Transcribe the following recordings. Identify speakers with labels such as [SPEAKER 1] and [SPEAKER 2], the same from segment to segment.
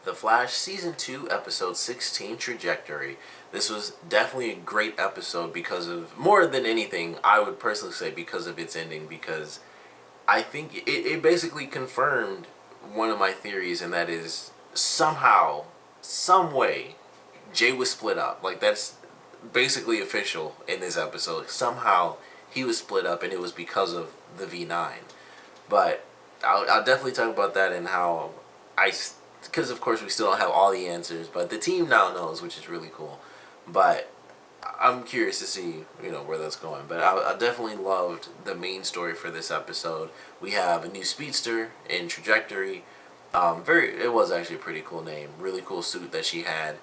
[SPEAKER 1] The Flash Season 2, Episode 16, Trajectory. This was definitely a great episode because of, more than anything, I would personally say because of its ending, because I think it basically confirmed one of my theories, and that is somehow, some way, Jay was split up. Like, that's basically official in this episode. Somehow he was split up, and it was because of the V9. But I'll definitely talk about that and how because of course we still don't have all the answers, but the team now knows, which is really cool. But I'm curious to see, where that's going. But I definitely loved the main story for this episode. We have a new speedster in Trajectory. It was actually a pretty cool name. Really cool suit that she had.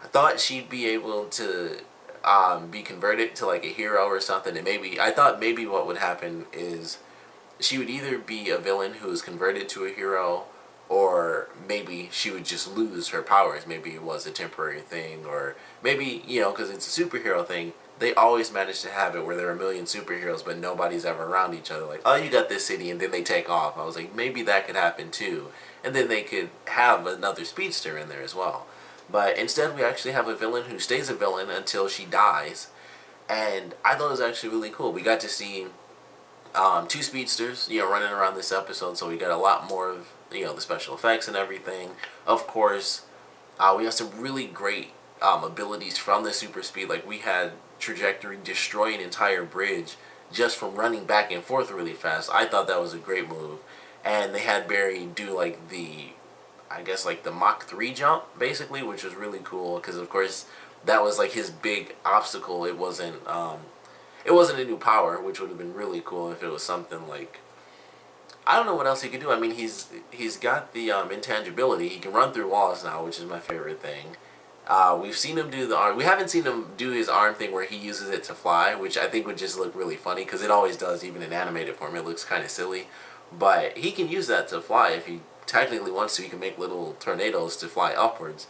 [SPEAKER 1] I thought she'd be able to be converted to like a hero or something, and I thought maybe what would happen is she would either be a villain who is converted to a hero, or maybe she would just lose her powers. Maybe it was a temporary thing, or maybe, because it's a superhero thing, they always manage to have it where there are a million superheroes, but nobody's ever around each other. Like, oh, you got this city, and then they take off. I was like, maybe that could happen too. And then they could have another speedster in there as well. But instead, we actually have a villain who stays a villain until she dies. And I thought it was actually really cool. We got to see two speedsters, running around this episode, so we got a lot more of, the special effects and everything. Of course, we have some really great abilities from the super speed. Like, we had Trajectory destroy an entire bridge just from running back and forth really fast. I thought that was a great move. And they had Barry do, like, the Mach 3 jump, basically, which was really cool, because, of course, that was, like, his big obstacle. It wasn't a new power, which would have been really cool if it was something like, I don't know what else he could do. I mean, he's got the intangibility. He can run through walls now, which is my favorite thing. We've seen him do the arm. We haven't seen him do his arm thing where he uses it to fly, which I think would just look really funny, because it always does, even in animated form. It looks kind of silly. But he can use that to fly if he technically wants to. He can make little tornadoes to fly upwards.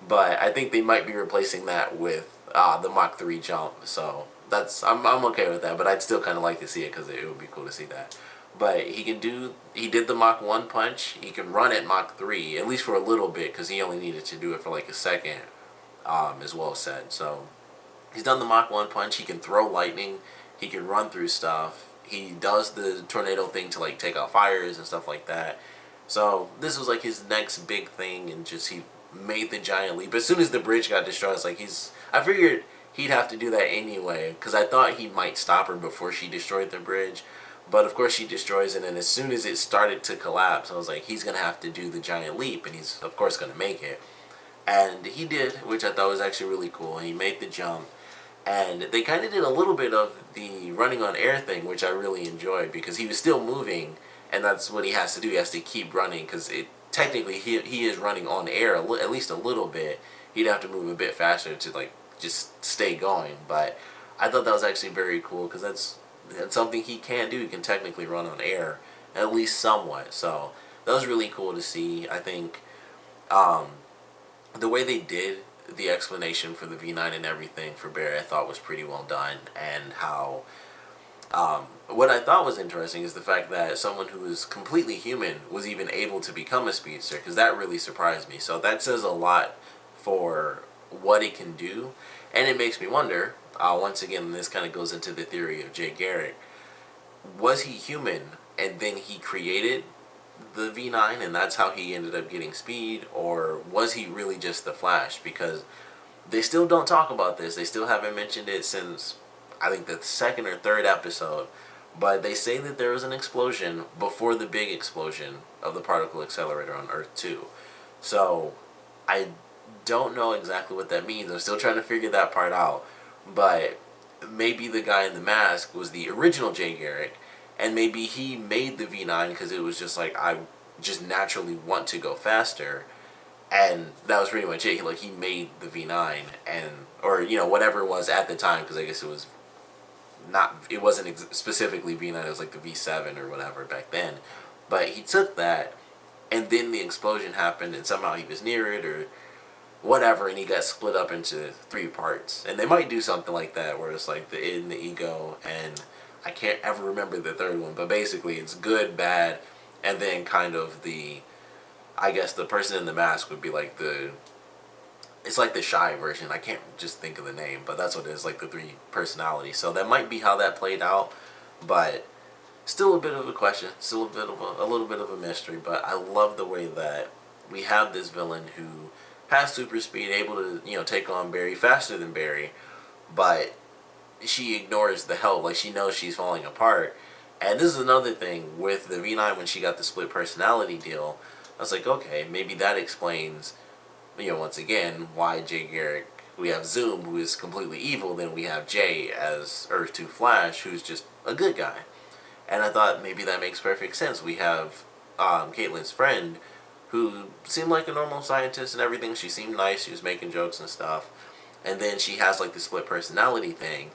[SPEAKER 1] But I think they might be replacing that with the Mach 3 jump. So I'm okay with that, but I'd still kind of like to see it because it would be cool to see that. But he did the Mach 1 punch. He can run at Mach 3, at least for a little bit, because he only needed to do it for like a second, as well said. So he's done the Mach 1 punch. He can throw lightning. He can run through stuff. He does the tornado thing to like take out fires and stuff like that. So this was like his next big thing, and just he made the giant leap. As soon as the bridge got destroyed, it's like I figured he'd have to do that anyway, because I thought he might stop her before she destroyed the bridge. But of course she destroys it, and as soon as it started to collapse, I was like, he's going to have to do the giant leap, and he's of course going to make it. And he did, which I thought was actually really cool. He made the jump, and they kind of did a little bit of the running on air thing, which I really enjoyed, because he was still moving, and that's what he has to do. He has to keep running, because technically he is running on air at least a little bit. He'd have to move a bit faster to like just stay going. But I thought that was actually very cool, because that's something he can do. He can technically run on air, at least somewhat. So that was really cool to see. I think the way they did the explanation for the V9 and everything for Barry, I thought was pretty well done. And how what I thought was interesting is the fact that someone who is completely human was even able to become a speedster, because that really surprised me. So that says a lot for what it can do, and it makes me wonder, once again, this kind of goes into the theory of Jay Garrick, was he human and then he created the V9 and that's how he ended up getting speed, or was he really just the Flash? Because they still don't talk about this. They still haven't mentioned it since, I think, the second or third episode. But they say that there was an explosion before the big explosion of the particle accelerator on Earth 2. So I don't know exactly what that means. I'm still trying to figure that part out. But maybe the guy in the mask was the original Jay Garrick, and maybe he made the V9 because it was just like, I just naturally want to go faster. And that was pretty much it. Like, he made the V9, or whatever it was at the time, because I guess it wasn't specifically V9, it was like the V7 or whatever back then. But he took that, and then the explosion happened, and somehow he was near it, or whatever, and he got split up into 3 parts. And they might do something like that, where it's like the id and the ego, and I can't ever remember the third one, but basically it's good, bad, and then kind of the I guess the person in the mask would be like the, it's like the shy version. I can't just think of the name, but that's what it is, like the three personalities. So that might be how that played out, but still a bit of a question, still a bit of a little bit of a mystery. But I love the way that we have this villain who has super speed, able to take on Barry faster than Barry, but she ignores the help. Like, she knows she's falling apart. And this is another thing with the V9 when she got the split personality deal. I was like, okay, maybe that explains, once again, why Jay Garrick. We have Zoom, who is completely evil. Then we have Jay as Earth 2 Flash, who's just a good guy. And I thought maybe that makes perfect sense. We have Caitlin's friend, who seemed like a normal scientist and everything. She seemed nice. She was making jokes and stuff. And then she has like the split personality thing.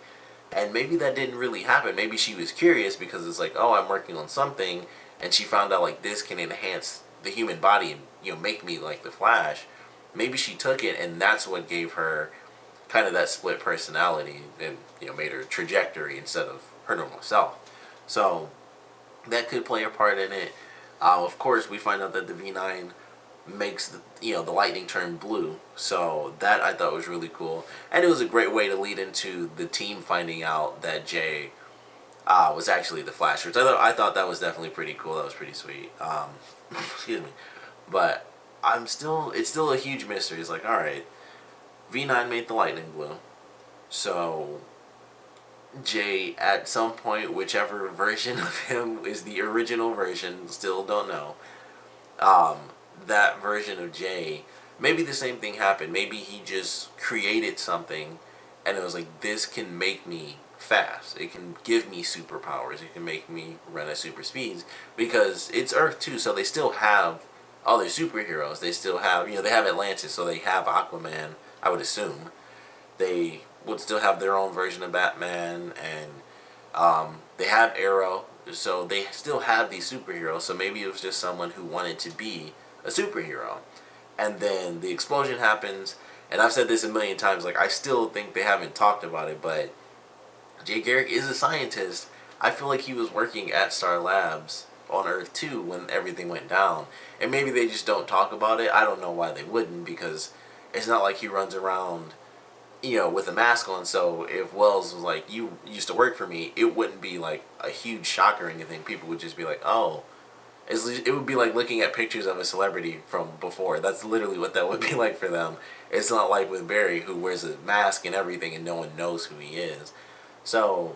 [SPEAKER 1] And maybe that didn't really happen. Maybe she was curious because it's like, oh, I'm working on something. And she found out like this can enhance the human body and make me like the Flash. Maybe she took it and that's what gave her kind of that split personality and made her trajectory instead of her normal self. So that could play a part in it. Of course, we find out that the V9 makes the lightning turn blue. So that I thought was really cool, and it was a great way to lead into the team finding out that Jay was actually the Flash, which I thought that was definitely pretty cool. That was pretty sweet. Excuse me, but it's still a huge mystery. It's like, all right, V9 made the lightning blue, so Jay, at some point, whichever version of him is the original version, still don't know. Um, that version of Jay, maybe the same thing happened. Maybe he just created something, and it was like, this can make me fast. It can give me superpowers. It can make me run at super speeds because it's Earth too. So they still have other superheroes. They still have they have Atlantis, so they have Aquaman. I would assume they would still have their own version of Batman, and they have Arrow, so they still have these superheroes. So maybe it was just someone who wanted to be a superhero, and then the explosion happens. And I've said this a million times, like, I still think they haven't talked about it, but Jay Garrick is a scientist. I feel like he was working at Star Labs on Earth 2 when everything went down, and maybe they just don't talk about it. I don't know why they wouldn't, because it's not like he runs around with a mask on. So if Wells was like, you used to work for me, it wouldn't be like a huge shock or anything. People would just be like, oh, it would be like looking at pictures of a celebrity from before. That's literally what that would be like for them. It's not like with Barry, who wears a mask and everything and no one knows who he is. So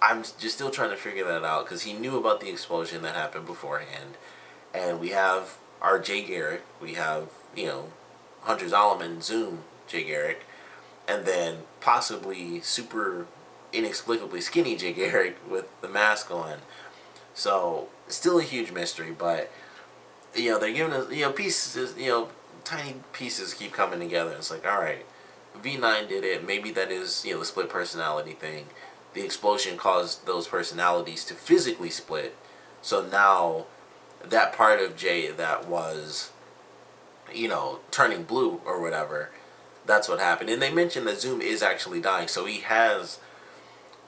[SPEAKER 1] I'm just still trying to figure that out, because he knew about the explosion that happened beforehand. And we have our Jay Garrick. We have, Hunter Zolomon, Zoom Jay Garrick, and then possibly super inexplicably skinny Jay Garrick with the mask on. So still a huge mystery, but they're giving us pieces, tiny pieces keep coming together. It's like, all right, V9 did it. Maybe that is the split personality thing. The explosion caused those personalities to physically split. So now that part of Jay that was turning blue or whatever, that's what happened. And they mentioned that Zoom is actually dying, so he has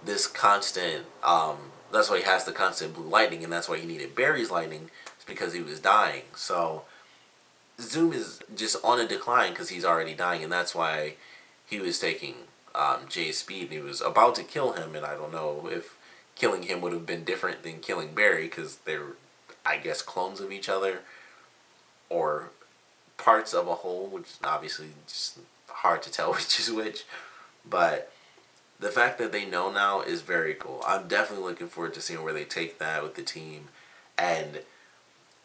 [SPEAKER 1] this constant, that's why he has the constant blue lightning, and that's why he needed Barry's lightning. It's because he was dying. So Zoom is just on a decline because he's already dying, and that's why he was taking Jay's speed, and he was about to kill him. And I don't know if killing him would have been different than killing Barry, because they're, I guess, clones of each other, or parts of a whole, which is obviously just hard to tell which is which. But the fact that they know now is very cool. I'm definitely looking forward to seeing where they take that with the team, and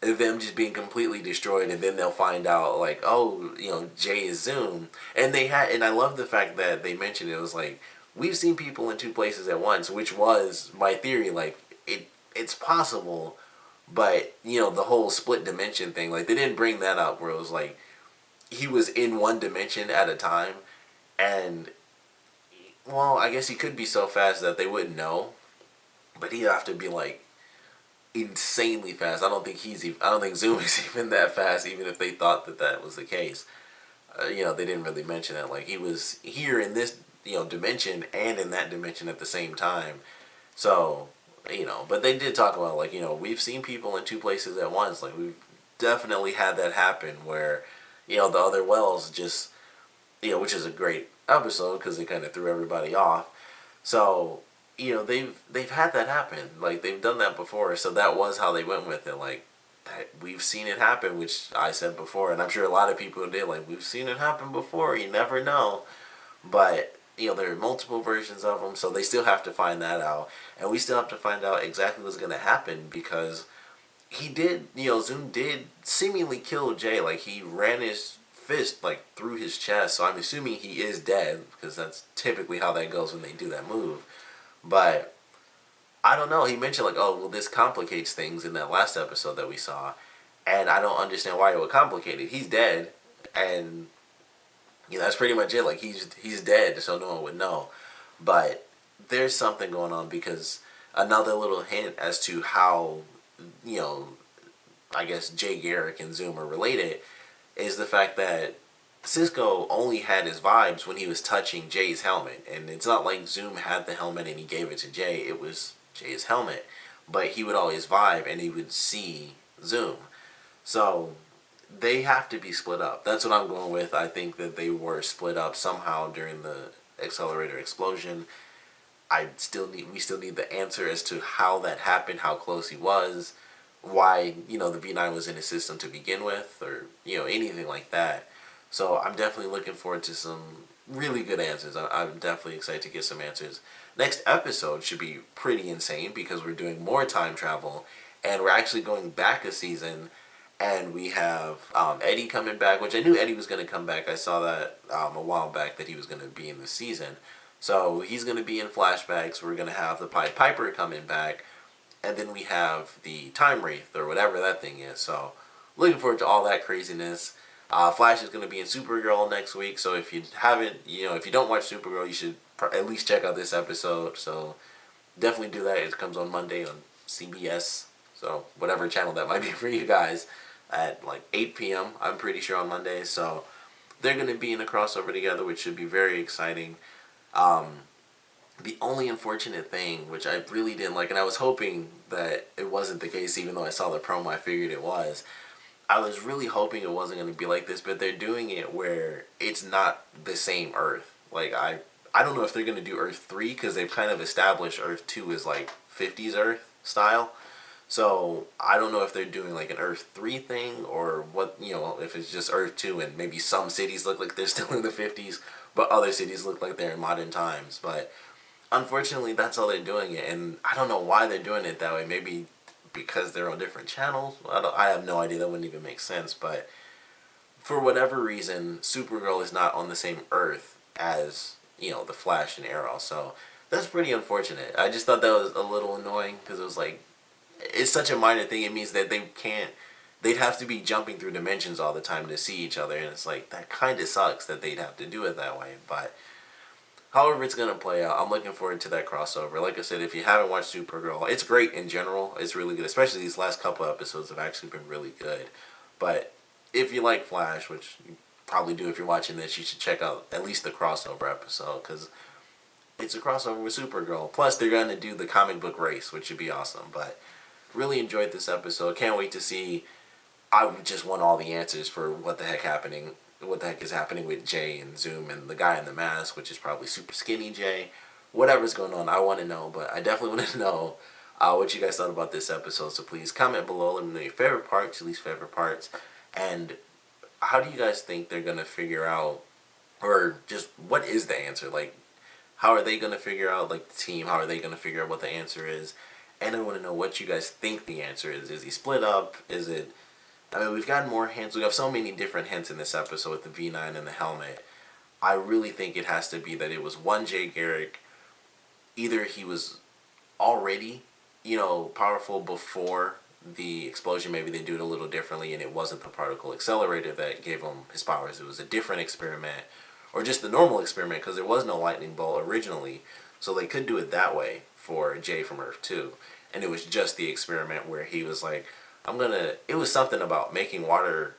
[SPEAKER 1] them just being completely destroyed, and then they'll find out like, oh, Jay is Zoom. And I love the fact that they mentioned it was like, we've seen people in two places at once, which was my theory. Like, it's possible, but the whole split dimension thing, like, they didn't bring that up, where it was like he was in one dimension at a time. And well, I guess he could be so fast that they wouldn't know, but he'd have to be like insanely fast. I don't think Zoom is even that fast, even if they thought that that was the case. They didn't really mention that, like, he was here in this dimension and in that dimension at the same time. So but they did talk about, like, we've seen people in two places at once. Like, we've definitely had that happen where, the other Wells just, which is a great episode because it kind of threw everybody off. So, they've had that happen. Like, they've done that before. So that was how they went with it. Like, we've seen it happen, which I said before, and I'm sure a lot of people did. Like, we've seen it happen before. You never know. But there are multiple versions of them, so they still have to find that out, and we still have to find out exactly what's going to happen because he did. Zoom did seemingly kill Jay. Like, he ran his fist like through his chest, so I'm assuming he is dead because that's typically how that goes when they do that move. But I don't know. He mentioned like, oh, well, this complicates things in that last episode that we saw, and I don't understand why it would complicate it. He's dead, and that's pretty much it. Like, he's dead, so no one would know. But there's something going on because another little hint as to how, you know, I guess Jay Garrick and Zoom are related is the fact that Cisco only had his vibes when he was touching Jay's helmet. And it's not like Zoom had the helmet and he gave it to Jay. It was Jay's helmet. But he would always vibe and he would see Zoom. So they have to be split up. That's what I'm going with. I think that they were split up somehow during the accelerator explosion. We still need the answer as to how that happened, how close he was, why, the V9 was in his system to begin with, or, anything like that. So I'm definitely looking forward to some really good answers. I'm definitely excited to get some answers. Next episode should be pretty insane because we're doing more time travel and we're actually going back a season, and we have Eddie coming back, which I knew Eddie was going to come back. I saw that a while back that he was going to be in the season. So he's going to be in flashbacks. We're going to have the Pied Piper coming back. And then we have the Time Wraith, or whatever that thing is. So looking forward to all that craziness. Flash is going to be in Supergirl next week. So if you haven't, if you don't watch Supergirl, you should at least check out this episode. So definitely do that. It comes on Monday on CBS. So whatever channel that might be for you guys at like 8 p.m. I'm pretty sure on Monday. So they're going to be in a crossover together, which should be very exciting. The only unfortunate thing, which I really didn't like, and I was hoping that it wasn't the case, even though I saw the promo, I figured it was. I was really hoping it wasn't going to be like this, but they're doing it where it's not the same Earth. Like, I don't know if they're going to do Earth 3, because they've kind of established Earth 2 as like 50s Earth style. So I don't know if they're doing like an Earth 3 thing, or what, if it's just Earth 2 and maybe some cities look like they're still in the 50s, but other cities look like they're in modern times. But unfortunately, that's how they're doing it, and I don't know why they're doing it that way. Maybe because they're on different channels. I have no idea. That wouldn't even make sense. But for whatever reason, Supergirl is not on the same Earth as, the Flash and Arrow. So that's pretty unfortunate. I just thought that was a little annoying because it was like, it's such a minor thing. It means that they'd have to be jumping through dimensions all the time to see each other, and it's like, that kind of sucks that they'd have to do it that way. But however it's going to play out, I'm looking forward to that crossover. Like I said, if you haven't watched Supergirl, it's great in general. It's really good. Especially these last couple episodes have actually been really good. But if you like Flash, which you probably do if you're watching this, you should check out at least the crossover episode, because it's a crossover with Supergirl. Plus, they're going to do the comic book race, which should be awesome. But really enjoyed this episode. Can't wait to see. I just want all the answers for what the heck is happening with Jay and Zoom and the guy in the mask, which is probably super skinny Jay. Whatever's going on, I want to know. But I definitely want to know what you guys thought about this episode. So please comment below. Let me know your favorite parts, your least favorite parts, and how do you guys think they're gonna figure out, or just what is the answer? Like, how are they gonna figure out, like the team? How are they gonna figure out what the answer is? And I want to know what you guys think the answer is. Is he split up? Is it? I mean, we've gotten more hints. We have so many different hints in this episode with the V9 and the helmet. I really think it has to be that it was one Jay Garrick. Either he was already, powerful before the explosion. Maybe they do it a little differently, and it wasn't the particle accelerator that gave him his powers. It was a different experiment, or just the normal experiment, because there was no lightning bolt originally. So they could do it that way for Jay from Earth 2. And it was just the experiment where he was like, it was something about making water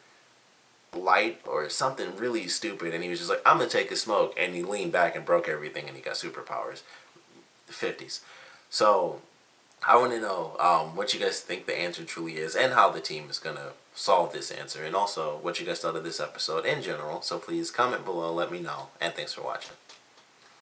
[SPEAKER 1] light or something really stupid, and he was just like, I'm gonna take a smoke, and he leaned back and broke everything, and he got superpowers. The 50s. So I want to know what you guys think the answer truly is, and how the team is gonna solve this answer, and also what you guys thought of this episode in general. So please comment below, let me know, and thanks for watching.